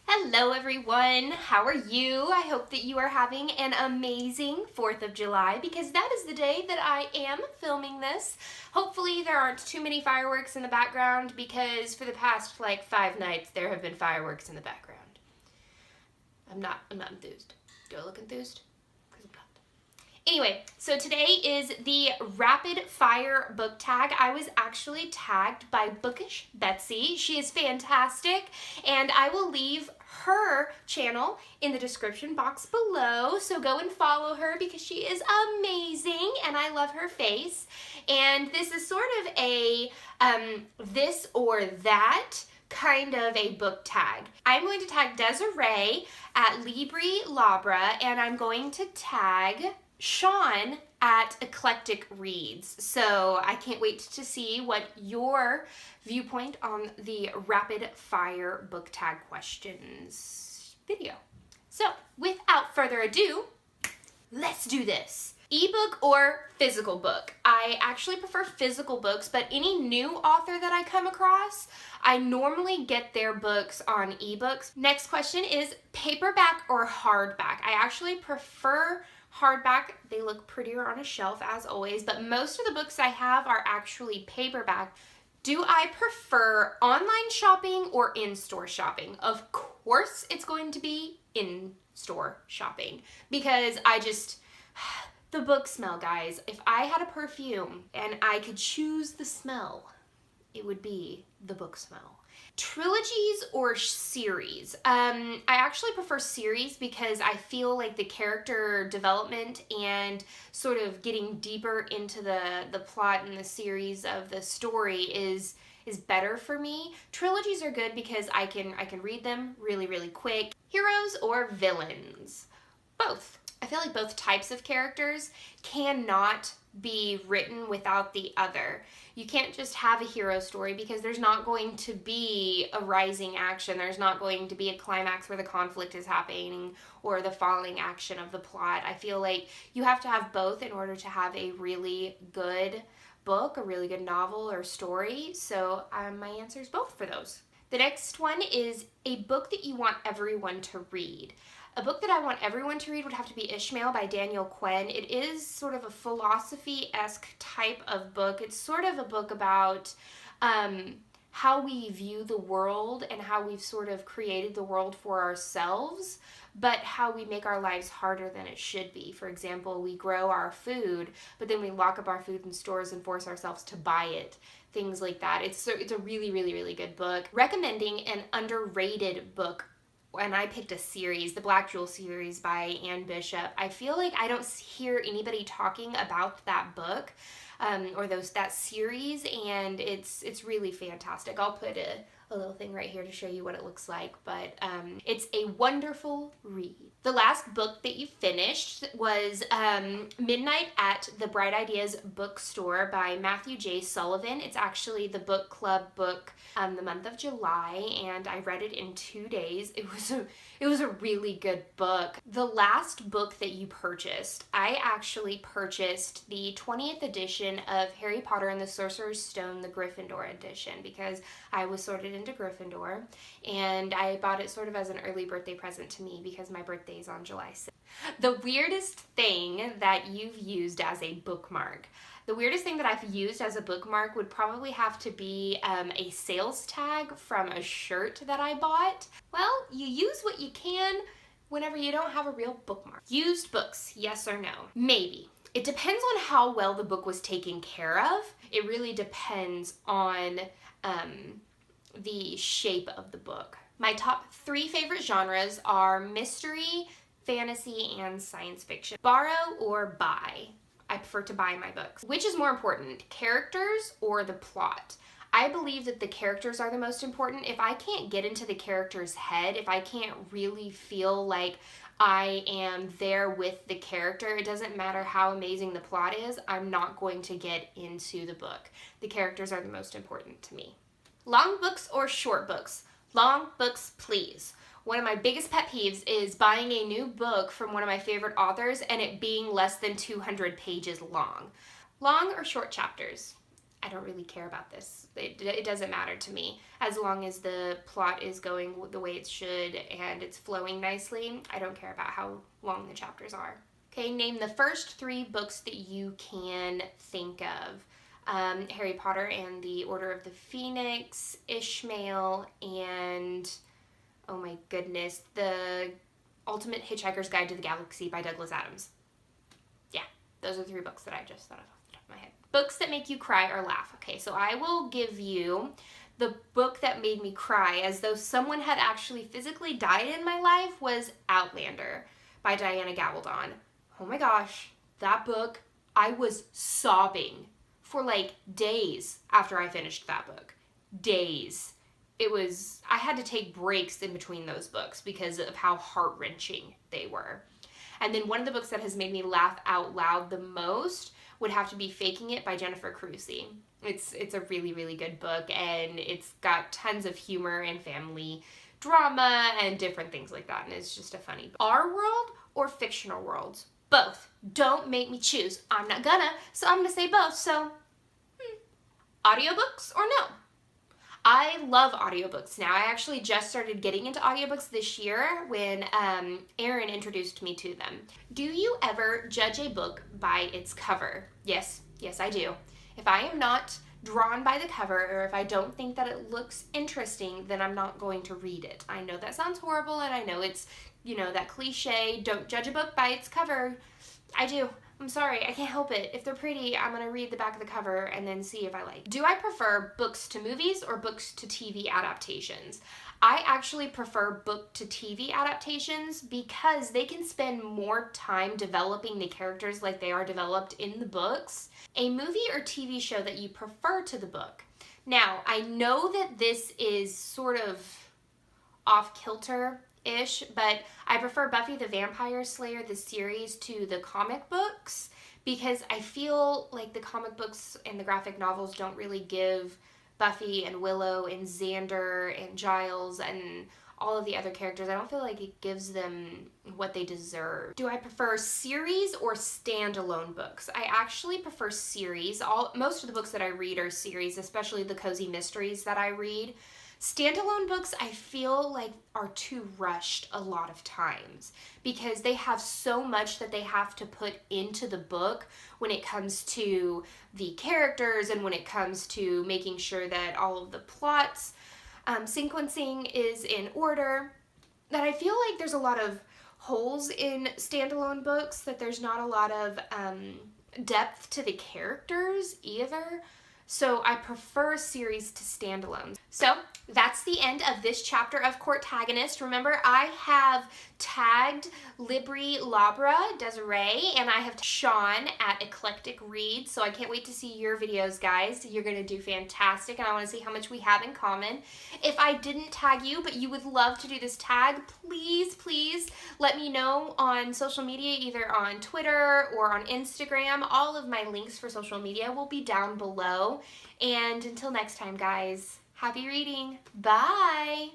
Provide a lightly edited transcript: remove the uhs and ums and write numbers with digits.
Hello everyone, how are you? I hope that you are having an amazing 4th of July because that is the day that I am filming this. Hopefully there aren't too many fireworks in the background because for the past like 5 nights there have been fireworks in the background. I'm not enthused. Do I look enthused? Because I'm not. Anyway, so today is the rapid fire book tag. I was actually tagged by Bookish Betsy. She is fantastic, and I will leave her channel in the description box below, so go and follow her because she is amazing and I love her face. And this is sort of a this or that kind of a book tag. I'm going to tag Desiree at Libri Labra, and I'm going to tag Sean at Eclectic Reads. So I can't wait to see what your viewpoint on the rapid fire book tag questions video. So without further ado, let's do this. Ebook or physical book? I actually prefer physical books, but any new author that I come across, I normally get their books on ebooks. Next question is paperback or hardback? I actually prefer hardback. They look prettier on a shelf as always, but most of the books I have are actually paperback. Do I prefer online shopping or in-store shopping? Of course it's going to be in-store shopping because the book smell, guys. If I had a perfume and I could choose the smell, it would be the book smell. Trilogies or series? I actually prefer series because I feel like the character development and sort of getting deeper into the plot and the series of the story is better for me. Trilogies are good because I can read them really quick. Heroes or villains? Both. I feel like both types of characters cannot be written without the other. You can't just have a hero story because there's not going to be a rising action. There's not going to be a climax where the conflict is happening or the falling action of the plot. I feel like you have to have both in order to have a really good book, a really good novel or story. So my answer is both for those. The next one is a book that you want everyone to read. A book that I want everyone to read would have to be Ishmael by Daniel Quinn. It is sort of a philosophy-esque type of book. It's sort of a book about how we view the world and how we've sort of created the world for ourselves, but how we make our lives harder than it should be. For example, we grow our food, but then we lock up our food in stores and force ourselves to buy it. Things like that. It's a really good book. Recommending an underrated book. And I picked a series, the Black Jewel series by Anne Bishop. I feel like I don't hear anybody talking about that book or that series, and it's really fantastic. I'll put a little thing right here to show you what it looks like, but it's a wonderful read. The last book that you finished was Midnight at the Bright Ideas Bookstore by Matthew J. Sullivan. It's actually the book club book the month of July, and I read it in 2 days. It was a really good book. The last book that you purchased, I actually purchased the 20th edition of Harry Potter and the Sorcerer's Stone, the Gryffindor edition, because I was sorted into Gryffindor, and I bought it sort of as an early birthday present to me because my birthday is on July 6th. The weirdest thing that you've used as a bookmark. The weirdest thing that I've used as a bookmark would probably have to be a sales tag from a shirt that I bought. Well, you use what you can whenever you don't have a real bookmark. Used books, yes or no? Maybe. It depends on how well the book was taken care of. It really depends on the shape of the book. My top 3 favorite genres are mystery, fantasy, and science fiction. Borrow or buy? I prefer to buy my books. Which is more important, characters or the plot? I believe that the characters are the most important. If I can't get into the character's head, if I can't really feel like I am there with the character, it doesn't matter how amazing the plot is, I'm not going to get into the book. The characters are the most important to me. Long books or short books? Long books, please. One of my biggest pet peeves is buying a new book from one of my favorite authors and it being less than 200 pages long. Long or short chapters? I don't really care about this. It doesn't matter to me. As long as the plot is going the way it should and it's flowing nicely, I don't care about how long the chapters are. Okay, name the first 3 books that you can think of. Harry Potter and the Order of the Phoenix, Ishmael, and, oh my goodness, The Ultimate Hitchhiker's Guide to the Galaxy by Douglas Adams. Yeah, those are 3 books that I just thought of off the top of my head. Books that make you cry or laugh. Okay, so I will give you the book that made me cry as though someone had actually physically died in my life was Outlander by Diana Gabaldon. Oh my gosh, that book, I was sobbing for like days after I finished that book. Days. I had to take breaks in between those books because of how heart-wrenching they were. And then one of the books that has made me laugh out loud the most would have to be Faking It by Jennifer Crusie. It's a really, really good book, and it's got tons of humor and family drama and different things like that, and it's just a funny book. Our world or fictional worlds? Both. Don't make me choose. I'm not gonna, so I'm gonna say both. So, audiobooks or no? I love audiobooks now. I actually just started getting into audiobooks this year when Erin introduced me to them. Do you ever judge a book by its cover? Yes, I do. If I am not drawn by the cover, or if I don't think that it looks interesting, then I'm not going to read it. I know that sounds horrible, and I know it's, that cliche, don't judge a book by its cover. I do. I'm sorry, I can't help it. If they're pretty, I'm going to read the back of the cover and then see if I like. Do I prefer books to movies or books to TV adaptations? I actually prefer book to TV adaptations because they can spend more time developing the characters like they are developed in the books. A movie or TV show that you prefer to the book. Now, I know that this is sort of off-kilter-ish, but I prefer Buffy the Vampire Slayer, the series, to the comic books because I feel like the comic books and the graphic novels don't really give Buffy and Willow and Xander and Giles and all of the other characters, I don't feel like it gives them what they deserve. Do I prefer series or standalone books? I actually prefer series. Most of the books that I read are series, especially the cozy mysteries that I read. Standalone books, I feel like, are too rushed a lot of times because they have so much that they have to put into the book when it comes to the characters and when it comes to making sure that all of the plots sequencing is in order, that I feel like there's a lot of holes in standalone books, that there's not a lot of depth to the characters either. So I prefer series to standalones. So that's the end of this chapter of Courtagonist. Remember, I have tagged Libri Labra, Desiree, and I have Sean at Eclectic Read. So I can't wait to see your videos, guys. You're going to do fantastic, and I want to see how much we have in common. If I didn't tag you, but you would love to do this tag, please let me know on social media, either on Twitter or on Instagram. All of my links for social media will be down below. And until next time, guys, happy reading. Bye!